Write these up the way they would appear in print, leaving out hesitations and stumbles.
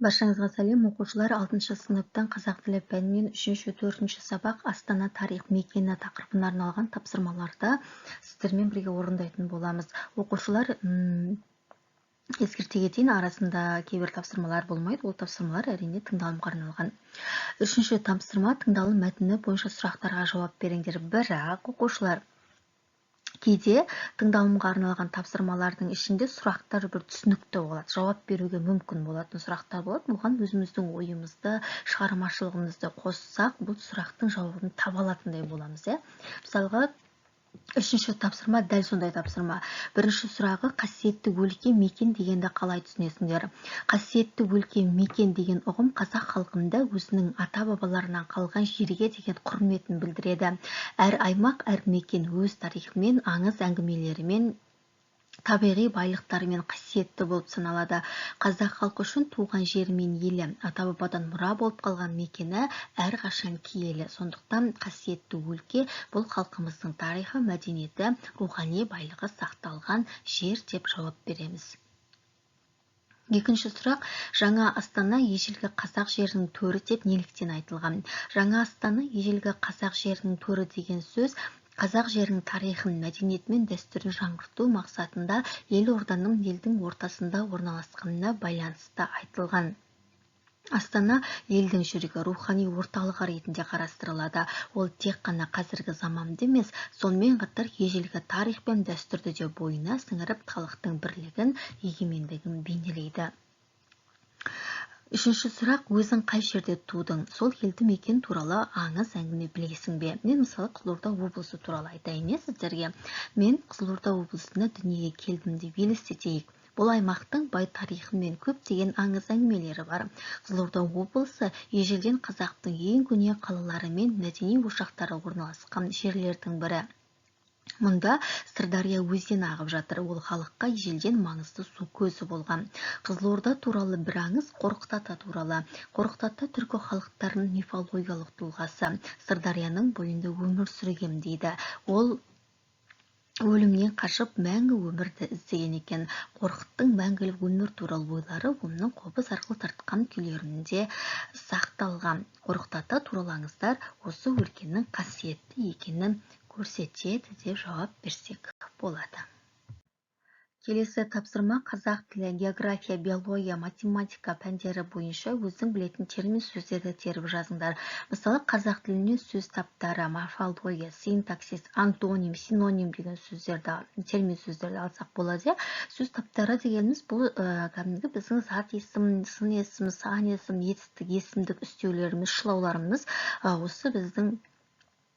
Баршаңызға сәлем, оқушылар 6 сыныптан қазақ тілі пәнінен 3-4 сабақ Астана тарих мекені тақырыбына арналған тапсырмаларды сіздермен бірге орындайтын боламыз. Оқушылар ескерте кетейін, арасында кейбір тапсырмалар болмайды. Ол тапсырмалар әрине тыңдалымға арналған. 3-ші тапсырма тыңдалым мәтіні бойынша сұрақтарға жауап беріңдер. Бірақ оқушылар кейде тыңдалымға арналған тапсырмалардың ішінде сұрақтар бір түсінікті болады, жауап беруге мүмкін болатын сұрақтар болады. Бұған өзіміздің ойымызды, шығармашылығымызды қоссақ, бұл сұрақтың жауабын таба алатындай боламыз. Мысалға, 3-ші тапсырма дәл сондай тапсырма. Бірінші сұрағы қасиетті өлке мекен дегенді қалай түсінесіңдер? Қасиетті өлке мекен деген ұғым қазақ халқында өзінің ата-бабаларынан қалған жерге деген құрметін білдіреді. Әр аймақ, әр мекен өз тарихымен, аңыз әңгімелерімен, табиғи байлықтарымен қасиетті болып саналады. Қазақ халқы үшін туған жері мен елі, ата-бабадан мұра болып қалған мекені әрқашан киелі. Сондықтан қасиетті өлке бұл халқымыздың тарихы, мәдениеті, рухани байлығы сақталған жер деп жауап береміз. Екінші сұрақ, жаңа Астана ежелгі қазақ жерінің төрі деп неліктен айтылған? Жаңа Астана ежелгі қазақ жерінің төрі деген сөз қазақ жерінің тарихын, мәдениеті мен дәстүрін жаңғырту мақсатында елорданың елдің ортасында орналасқанына байланысты айтылған. Астана елдің жүрегі, рухани орталығы ретінде қарастырылады. Ол тек қана қазіргі заманды емес, сонымен қатар ежелгі тарих пен дәстүрді де бойына сіңіріп, халықтың бірлігін, егемендігін бейнелейді. Үшінші сұрақ, өзің қай жерде тудың? Сол елді мекен туралы аңыз әңгіме білесің бе? Мен мысалы Қызылорда облысы туралы айтайын сіздерге. Мен Қызылорда облысына дүниеге келдім деп елестетейік. Бұл аймақтың бай тарихымен көптеген аңыз әңгімелері бар. Қызылорда облысы ежелден қазақтың ең көне қалалары мен мәдени ошақтары орналасқан жерлердің бірі. Мұнда Сырдария өзені ағып жатыр. Ол халыққа ежелден маңызды су көзі болған. Қызылорда туралы бір аңыз Қорқыт ата туралы. Қорқыт ата түркі халықтарының мифологиялық тұлғасы. Сырдарияның бойында өмір сүрген дейді. Ол өлімнен қашып мәңгі өмірді іздеген екен. Қорқыттың мәңгілік өмір туралы ойлары оның қобыз арқылы тартқан күйлерінде сақталған. Қорқыт ата туралы аңыздар осы өлкенің қасиетті екенін көрсетеді деп жауап берсек болады. Келесі тапсырма қазақ тілі, география, биология, математика пәндері бойынша өзің білетін термин сөздерді теріп жазыңдар. Мысалы, қазақ тіліне сөз таптары, морфология, синтаксис, антоним, синоним деген сөздерді, термин сөздерді алсақ болады. Сөз таптары дегеніміз бұл кәдімгі біздің зат есім, сын есім, сан есім, етістік, есімдік үстеулеріміз, шылауларымыз осы біздің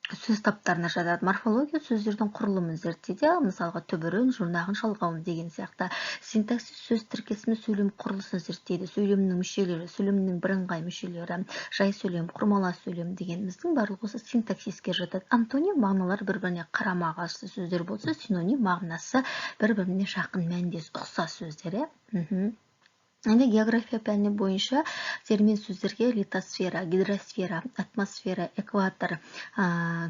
сөз таптарына жатады. Морфология сөздердің құрылымын зерттейді. Мысалға, түбірін, жұрнағын, шалғауын деген сияқты. Синтаксис сөз тіркесімен сөйлем құрылысын зерттейді. Сөйлемнің мүшелері, сөйлемнің бірыңғай мүшелері, жай сөйлем, құрмала сөйлем дегеніміздің барлығы осы синтаксиске жатады. Антоним мағыналар бір-біріне қарама-қарсы сөздер болса, синоним мағынасы бір-біріне жақын, мәндес, ұқсас сөздер. Енді география пәні бойынша термин сөздерге литосфера, гидросфера, атмосфера, экватор,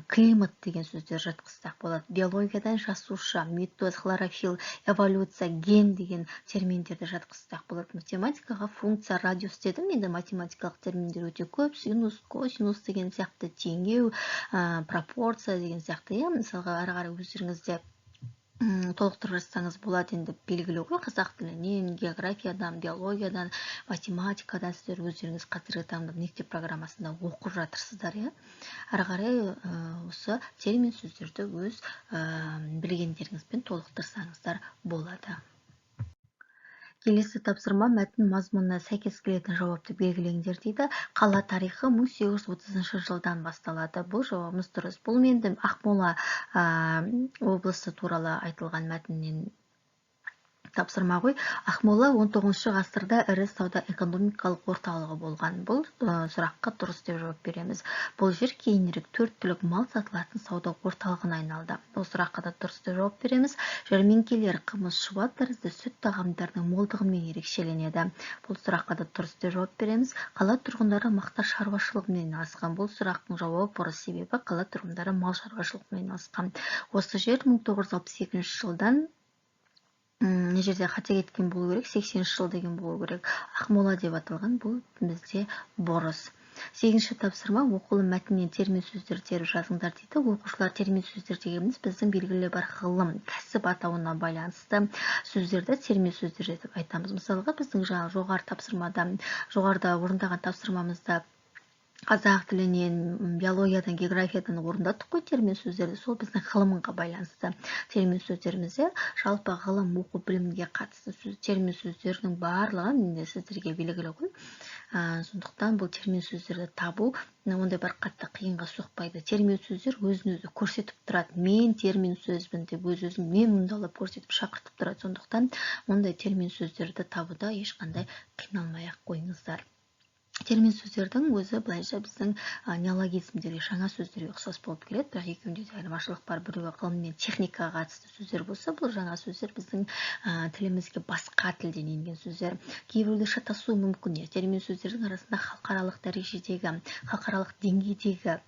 климат деген сөздер жатқызсақ болады. Биологиядан жасуша, митоз, хлорофилл, эволюция, ген деген терминдерді жатқызсақ болады. Математикаға функция, радиус дедім. Енді математикалық терминдер өте көп. Синус, косинус деген сияқты, теңеу, пропорция деген сияқты. Мысалға, ары қарай өздеріңізде толықтырып жазсаңыз болады. Енді белгілі ғой, қазақ тілінен, географиядан, биологиядан, математикадан сіздер өздеріңіз қазіргі таңда мектеп программасында оқып жатырсыздар. Ары қарай осы термин сөздерді өз білгендеріңізбен толықтырсаңыздар болады. Келесі тапсырма мәтін мазмұнына сәйкес келетін жауапты белгілеңдер дейді. Қала тарихы 1830 жылдан басталады. Бұл жауабымыз дұрыс. Бұл менде Ақмола облысы туралы айтылған мәтіннен тапсырма ғой. Ақмола 19 ғасырда ірі сауда экономикалық орталығы болған. Бұл сұраққа дұрыс деп жауап береміз. Бұл жер кейінірек 4 түлік мал сатылатын сауда орталығына айналды. Бұл сұраққа да дұрыс деп жауап береміз. Жәрмеңкелер, қымыз, шұбат тәрізді сүт тағамдарының молдығымен ерекшеленеді. Бұл сұраққа да дұрыс деп жауап береміз. Қала тұрғындары мақта шаруашылығымен айналысқан. Бұл сұрақтың жауабы бұрыс, себебі қала тұрғындары мал шаруашылығымен айналысқан. Осы жер 1962 жылдан мына жерде қате кеткен болу керек, 80 жыл деген болу керек. Ақмола деп аталған, бұл бізде бұрыс. 8-ші тапсырма, оқулы мәтіннен термин сөздер теріп жазыңдар дейді. Оқушылар термин сөздер дегеніміз біздің белгілі бір ғылым, кәсіп атауына байланысты сөздерді термин сөздер деп айтамыз. Мысалға, біздің жоғарыда орындаған тапсырмамызда қазақ тілінен, биологиядан, географиядан орындадық қой термин сөздерді. Сол біздің ғылымға байланысты термин сөздерімізде. Жалпы ғылым, оқу, білімге қатысты термин сөздердің барлығы сіздерге белгілі ғой. Сондықтан бұл термин сөздерді табу ондай бір қатты қиынға соқпайды. Термин сөздер өзін-өзі көрсетіп тұрады. Мен термин сөзбін деп өз-өзін мен мұндалап көрсетіп шақыртып тұрады. Сондықтан ондай термин сөздерді табуда ешқандай қиналмай-ақ қойыңыздар. Термин сөздердің өзі былайша біздің неологизмдерге, жаңа сөздерге ұқсас болып келеді, бірақ екеуінде де айырмашылық бар. Біреуі ғылым мен техникаға қатысты сөздер болса, бұл жаңа сөздер біздің тілімізге басқа тілден енген сөздер. Кейбіреуде шатасуы мүмкін. Термин сөздердің арасында халықаралық дәрежедегі, халықаралық деңгейдегі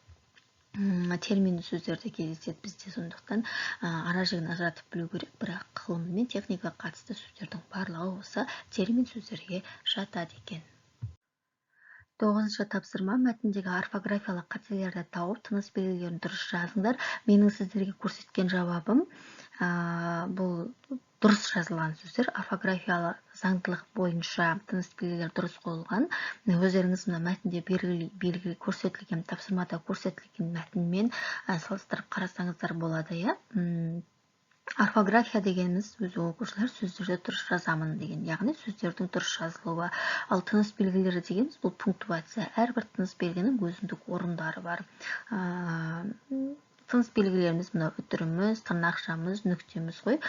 термин сөздерді кездеседі бізде. Сондықтан ара-жігін ажыратып білу керек, бірақ ғылым мен техникаға қатысты сөздердің барлығы осы термин сөздерге жатады екен. 9-шы тапсырма, мәтіндегі орфографиялық қателерді тауып, тыныс белгілерін дұрыс жазыңдар. Менің сіздерге көрсеткен жауабым бұл дұрыс жазылған сөздер. Орфографиялық заңдылық бойынша тыныс белгілері дұрыс қойылған. Өздеріңіз мына мәтінде белгілі көрсетілген, тапсырмада көрсетілген мәтінмен салыстырып қарасаңыздар болады. Орфография дегеніміз өзі оқушылар сөздерді дұрыс жазамын деген, яғни сөздердің дұрыс жазылуы. Ал тыныс белгілері дегеніміз бұл пунктуация. Әрбір тыныс белгінің өзіндік орындары бар. Тыныс белгілеріміз мына үтіріміз, тырнақшамыз, нүктеміз ғой.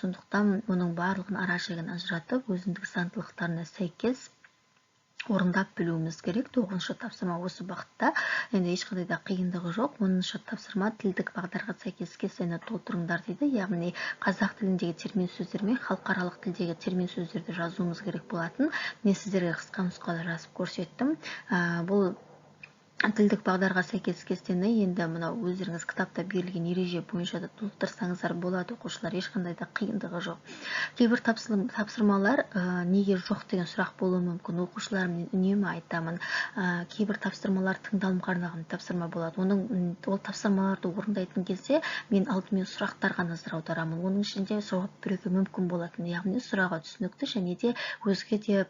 Сондықтан оның барлығын ара-жігін ажыратып, өзіндік заңдылықтарына сәйкес орындап білуіміз керек. 9-шы тапсырма осы бағытта. Енді ешқандай да қиындығы жоқ. 10-шы тапсырма тілдік бағдарға сәйкес кестені толтырыңдар дейді. Яғни қазақ тіліндегі термин сөздер мен халықаралық тілдегі термин сөздерді жазуымыз керек болатын. Мен сіздерге қысқа нұсқада жазып көрсеттім. Бұл тілдік бағдарға сәйкес кестені енді мынау өздеріңіз кітапта берілген ереже бойынша да толтырсаңыздар болады, оқушылар, ешқандай да қиындығы жоқ. Кейбір тапсырмалар неге жоқ деген сұрақ болуы мүмкін. Оқушылармен үнемі айтамын. Кейбір тапсырмалар тыңдалымға арналған тапсырма болады. Ол тапсырмаларды орындайтын кезде мен алдымен сұрақтарға назар аударамын. Оның ішінде жауап беруге мүмкін болатын, яғни сұрағы түсінікті және де өзге де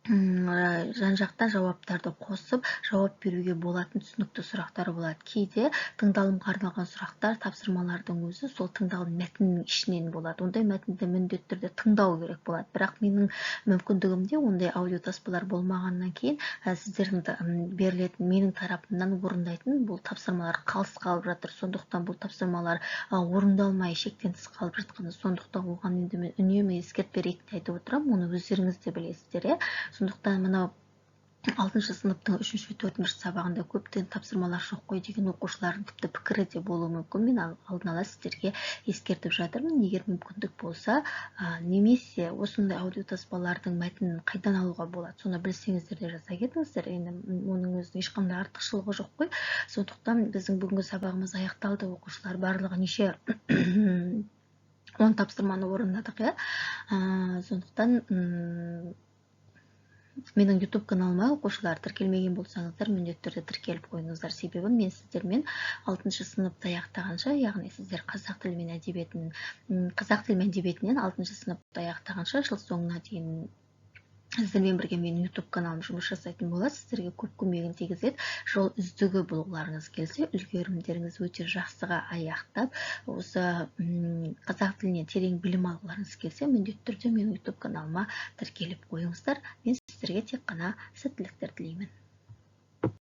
жан-жақтан жауаптарды қосып жауап беруге болатын түсінікті сұрақтар болады. Кейде тыңдалымға арналған сұрақтар тапсырмалардың өзі сол тыңдалым мәтіннің ішінен болады. Ондай мәтінді міндетті түрде тыңдау керек болады. Бірақ менің мүмкіндігімде ондай аудиотаспалар болмағаннан кейін сіздердің берілетін менің тарапымнан орындайтын бұл тапсырмалар қалыс қалып жатыр. Сондықтан бұл тапсырмалар орындалмай шектен тыс қалып жатқаны, сондықтан оған енді мен үнемі ескертпе ретінде айтып отырамын. Оны өздеріңіз де білесіздер. Сондықтан мынау 6-шы сыныптың 3-4 сабағында көптеген тапсырмалар жоқ қой деген оқушылардың тіпті пікірі де болуы мүмкін. Мен алдын ала сіздерге ескертіп жатырмын. Егер мүмкіндік болса, немесе осындай аудиотаспалардың мәтінін қайдан алуға болады, соны білсеңіздер де жаза кетіңіздер. Енді оның өзінің ешқандай артықшылығы жоқ қой. Сондықтан біздің бүгінгі сабағымыз аяқталды. Оқушылар барлығы неше 10 тапсырманы орындадық. Сондықтан менің YouTube каналыма оқушылар тіркелмеген болсаңыздар, міндетті түрде тіркеліп қойыңыздар. Себебі мен сіздермен 6-шы сыныпты аяқтағанша, яғни сіздер қазақ тілі мен әдебиетінен 6-шы сыныпты аяқтағанша жыл соңына дейін сіздермен бірге менің YouTube каналым жұмыс жасайтын болады. Сіздерге көп көмегін тигізеді. Жол үздігі болғыларыңыз келсе, үлгерімдеріңіз өте жақсыға аяқтап, осы қазақ тіліне терең білім алғыларыңыз келсе, міндетті түрде менің YouTube каналыма тіркеліп қойыңыздар. Мен сіздерге тек қана сәттіліктер тілеймін.